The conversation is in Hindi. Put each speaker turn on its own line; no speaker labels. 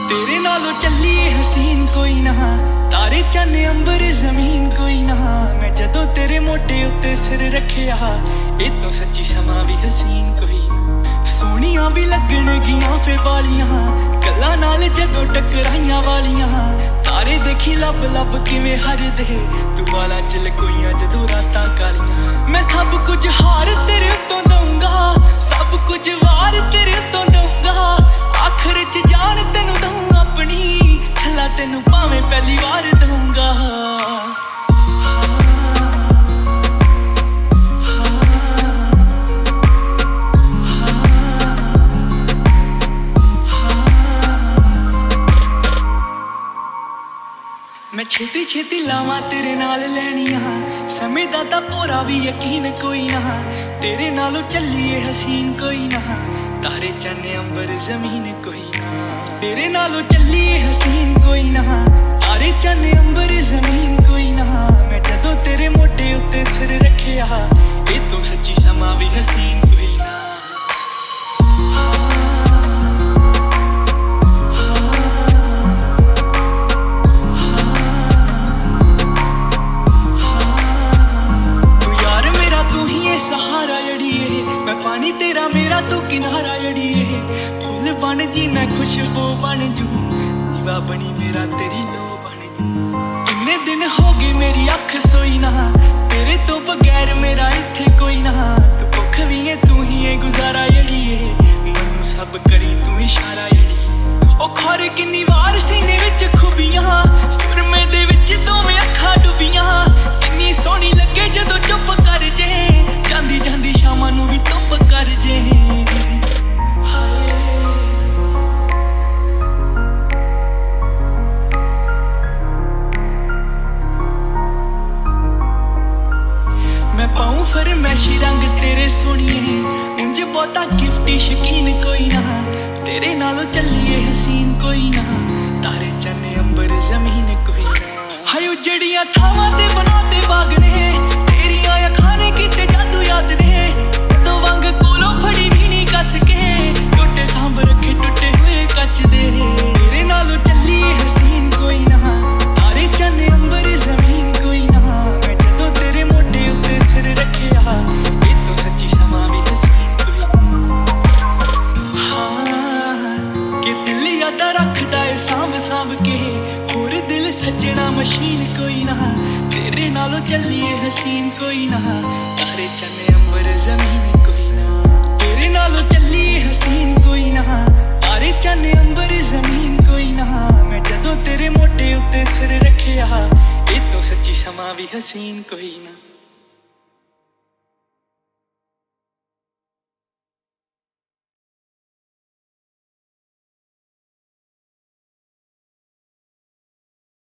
तेरे नालों चली हसीन कोई ना, तारे चन्न अंबर जमीन कोई ना। मैं जदों तेरे मोटे उत्ते सिर रखिया, ए तो सच्ची समा भी हसीन कोई। सोहणियां भी लगणगियां फे वालियां, गल्लां नाल जदों टकराइयां वालियां। तारे देखी लब लब किवें हरदे, तू वाला च लकोइयां जदों रातां कालियां। मैं सब कुछ हार तेरे उत्तों दूंगा, सब कुछ वार तेरे उत्तों दूंगा। आखिर च जान तेनू दूं अपनी, छला तेनू भावें पहली बार दूंगा। मैं छेती छेती लावां तेरे नाल लैनियां, समय दा तां पूरा भी यकीन कोई ना। तेरे नालों चलिए हसीन कोई ना, तारे चन्न अंबर जमीन कोई ना। तेरे नालों चलिए हसीन कोई ना, तारे चन्न अंबर जमीन कोई ना। मैं जदों तेरे मोटे उत्ते सिर रखिया, ए तो सच्ची समा भी हसीन कोई ना। सहारा जड़िए मैं पानी तेरा मेरा तू किनारा जड़िए। फूल बन जी मैं खुशबू बन जू, दीवा बनी मेरा तेरी लो बन जू। किन्ने दिन हो गए मेरी अख सोई ना, तेरे तो बगैर मेरा इत्थे कोई ना। तू भुख भी है तू ही है गुजारा जड़िए, मैनू सब करी तू इशारा जड़िए। ओ खौर किन्नी वार सीने विच खुबियां, सुरमे दे विच दोवें अखां डुबियां। इन्नी सोहनी लगे जदों चुप कर जे, जांदी जांदी शामां नू भी धुप कर जे। मैं पाऊं फरमैशी रंग तेरे सोहणिए, उंज बहुता गिफ्टी शकीन कोई ना। तेरे नालों चलिए हसीन कोई ना, तारे चन्न अंबर जमीन कोई ना। हाय उजड़ियां थावां ते बनाते बाग ने, तेरियां अखां ने कीते जादू याद ने। जदों वांग कोलों फड़ी भी नहीं कस के, टुटे सांभ रखे टुटे हुए कच दे। तेरे नालों चलिए हसीन कोई ना, तारे चन्न अंबर जमीन कोई ना। मैं जदों तेरे मोटे उत्ते सिर रखिया, ए तो सच्ची समा भी हसीन कोई ना। हाँ कि दिल यादा रखदा है सांभ सांभ के, होर दिल सजना मशीन कोई ना। तेरे नालों चलिए हसीन कोई ना, तारे चन्न अंबर जमीन कोई ना। तेरे नालों चलिए हसीन कोई ना, तारे चन्न अंबर जमीन कोई ना। मैं जदों तेरे मोटे उत्ते सिर रखिया, ए तो सच्ची समा भी हसीन कोई ना।